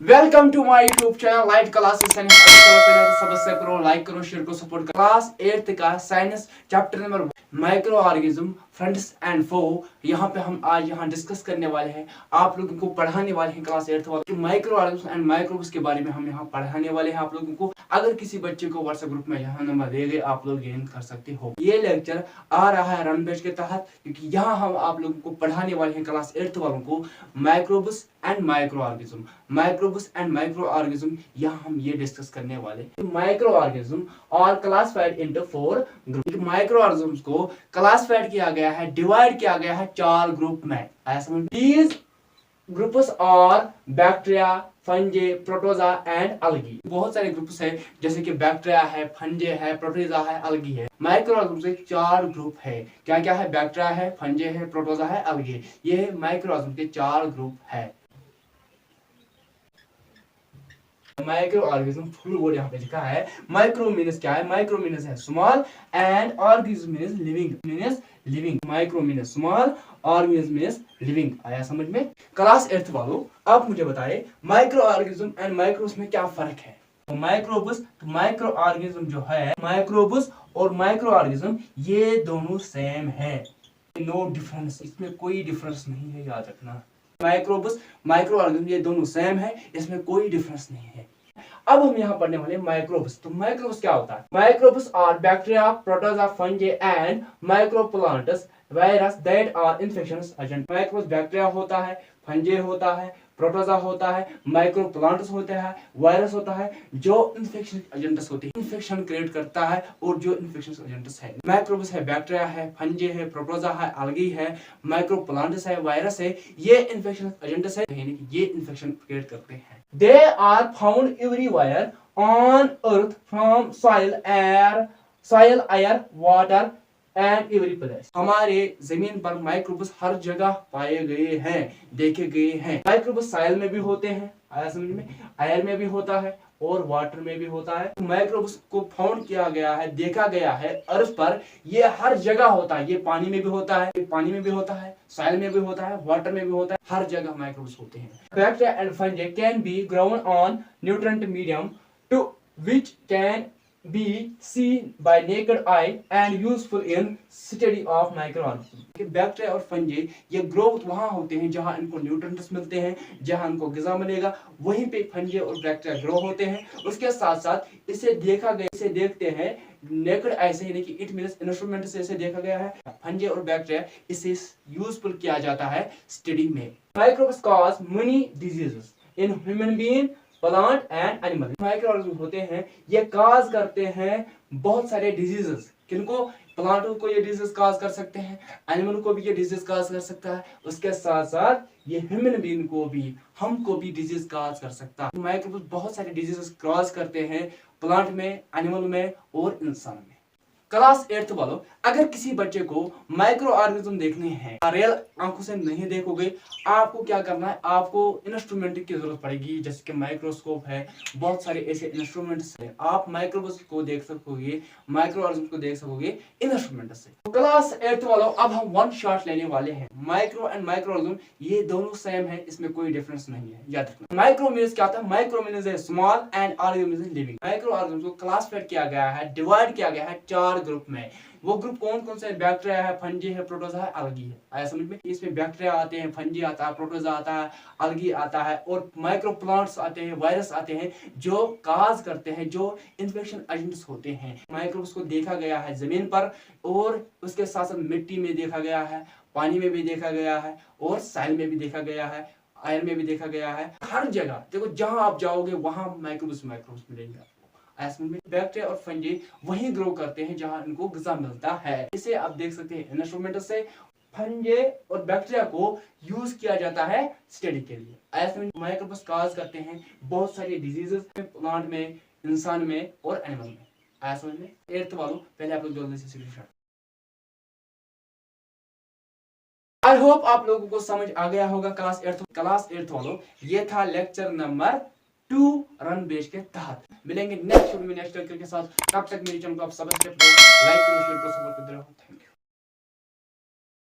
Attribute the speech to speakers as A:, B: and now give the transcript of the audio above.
A: Welcome to my YouTube channel light classes science. सबसे करो like करो शेयर करो सपोर्ट करो। क्लास 8th का science chapter number microorganism friends and foe. यहाँ पे हम आज यहाँ डिस्कस करने वाले हैं, आप लोगों को पढ़ाने वाले हैं क्लास 8th वाले माइक्रो ऑर्गेनिज्म एंड माइक्रोब्स के बारे में हम यहाँ पढ़ाने वाले हैं आप लोगों को। अगर किसी बच्चे को व्हाट्सएप ग्रुप में यहाँ नंबर दे गए आप लोग गेन कर सकते हो। ये लेक्चर आ रहा है रन बैच के तहत, क्योंकि यहाँ हम आप लोगों को पढ़ाने वाले हैं क्लास 8th वालों को microbes and micro organism. Microbes and micro organism यहाँ हम ये डिस्कस करने वाले हैं। माइक्रो ऑर्गेनिज्म और classified into 4 group. Micro organism को क्लासिफाइड किया गया है, डिवाइड किया गया है 4 ग्रुप में। आया समझ? These ग्रुप्स और बैक्टीरिया, फंजे, प्रोटोजा एंड अलगी। बहुत सारे ग्रुप्स है, जैसे कि बैक्टीरिया है, फंजे है, प्रोटोजा है, अलगी है। माइक्रो ऑर्गेनिज्म से 4 ग्रुप है। क्या क्या है? बैक्टीरिया है, फंजे है, प्रोटोजा है, अलगी। ये माइक्रो ऑर्गेनिज्म के 4 ग्रुप है। माइक्रो ऑर्गेनिज्म फुल वर्ड यहाँ पे लिखा है। माइक्रो मीन्स क्या है? माइक्रो मीन्स है small and organism means living. Micro means small, organism means living. आया समझ में? क्लास 8th वालों आप मुझे बताए माइक्रो ऑर्गेनिज्म एंड माइक्रोब्स में क्या फर्क है? माइक्रोब्स माइक्रो ऑर्गेनिज्म जो है, माइक्रोब्स और माइक्रो ऑर्गेनिज्म ये दोनों सेम है। नो डिफरेंस, इसमें कोई डिफरेंस नहीं है, याद रखना। माइक्रोब्स माइक्रो ऑर्गेनिज्म ये दोनों सेम है, इसमें कोई डिफरेंस नहीं है। अब हम यहाँ पढ़ने वाले माइक्रोब्स। तो माइक्रोब्स क्या होता है? Microbes are bacteria, protozoa, fungi and microplants virus that are infections agent. Microbes bacteria होता है, फंजे होता है, प्रोटोजा होता है, माइक्रोप्लांट्स होते हैं, वायरस होता है जो इन्फेक्शन एजेंट्स होते हैं, इन्फेक्शन क्रिएट करता है और जो इन्फेक्शन एजेंट्स है। माइक्रोब्स है, बैक्टीरिया है, फंजे है, प्रोटोजा है, अलगी है, माइक्रोप्लांट्स है, वायरस है, ये इन्फेक्शन एजेंट्स है, यानी कि ये इन्फेक्शन क्रिएट करते हैं। They are found everywhere on earth from soil, air, water and every place। हमारे जमीन पर माइक्रोब्स हर जगह पाए गए हैं, देखे गए हैं। माइक्रोब्स सॉइल में भी होते हैं, आया समझ में? एयर में भी होता है और वाटर में भी होता है। माइक्रोब्स को फाउंड किया गया है, देखा गया है अर्थ पर, ये हर जगह होता है। ये पानी में भी होता है, सॉइल में भी होता है, वाटर में भी होता है, हर जगह माइक्रोब्स होते हैं। Bacteria and fungi can be grown on nutrient medium to which can be seen by naked eye and useful in study of microorganisms। Bacteria और फंजे ये ग्रोथ वहां होते हैं जहां इनको न्यूट्रिएंट्स मिलते हैं, जहां इनको ग़िज़ा मिलेगा, वहीं पे फंजे और बैक्टीरिया ग्रो होते हैं। उसके साथ साथ इसे देखा गया, इसे देखते हैं नेकेड आई से, यानी कि इट मींस इंस्ट्रूमेंट से इसे देखा गया है। फंजे और बैक्टीरिया इसे यूजफुल किया जाता है स्टडी में। Microbes cause many diseases in human being, plant and animal. Microorganism होते हैं, ये काज करते हैं बहुत सारे डिजीजेस। किनको? प्लांटों को ये डिजीज काज कर सकते हैं, एनिमल को भी ये डिजीज काज कर सकता है, उसके साथ साथ ये ह्यूमन बीइंग को भी, हमको भी डिजीज काज कर सकता है। माइक्रोब्स बहुत सारे डिजीजेस काज करते हैं प्लांट में, एनिमल में और इंसान में। क्लास 8th वालों अगर किसी बच्चे को माइक्रो ऑर्गेनिज्म देखने हैं, रियल आंखों से नहीं देखोगे, आपको क्या करना है? आपको इंस्ट्रूमेंट की जरूरत पड़ेगी, जैसे कि माइक्रोस्कोप है, बहुत सारे ऐसे इंस्ट्रूमेंट्स हैं। आप माइक्रोब्स को देख सकोगे, माइक्रो ऑर्गेनिज्म को देख सकोगे इंस्ट्रूमेंट से। तो क्लास 8th वालों अब हम वन शॉट लेने वाले हैं। माइक्रो एंड माइक्रो ऑर्गेनिज्म ये दोनों सेम है, इसमें कोई डिफरेंस नहीं है, याद रखना। माइक्रो मीन्स क्या होता है? माइक्रो मीन्स है small and organism means living. Micro organism को क्लासिफाइड किया गया है, डिवाइड किया गया है 4 ग्रुप में। वो ग्रुप कौन कौन से है? बैक्टीरिया है, फंजी है, प्रोटोजा है, अलगी है। आया समझ में? इसमें बैक्टीरिया आते हैं, फंजी आता है, प्रोटोजा आता है, अलगी आता है और माइक्रो प्लांट्स आते हैं, वायरस आते हैं जो काज करते हैं, जो इन्फेक्शन एजेंट्स होते हैं। माइक्रोब्स को देखा गया है जमीन पर और उसके साथ साथ मिट्टी में देखा गया है, पानी में भी देखा गया है और सॉइल में भी देखा गया है, एयर में भी देखा गया है। हर जगह देखो, जहां आप जाओगे वहां माइक्रोब्स मिलेंगे आपको। बैक्टीरिया और फंजी वहीं ग्रो करते हैं जहां इनको ग़िज़ा मिलता है। इसे आप देख सकते हैं इंस्ट्रूमेंट से। फंजे और बैक्टीरिया को यूज किया जाता है स्टडी के लिए। ऐसे माइक्रोब्स काज करते हैं बहुत सारी डिजीजेस प्लांट में, इंसान में और एनिमल में। आया समझ में? 8th वालों पहले आप लोग जल्दी से स्क्रीनशॉट। आई होप आप लोगों को समझ आ गया होगा क्लास 8th वालों। ये था लेक्चर नंबर 2 रन बेच के तहत। मिलेंगे नेक्स्ट वीडियो में नेक्स्ट लेक्चर के साथ। तब तक मेरे चैनल को आप सब्सक्राइब करो, लाइक करो, शेयर करो, सपोर्ट करते रहो। Thank you.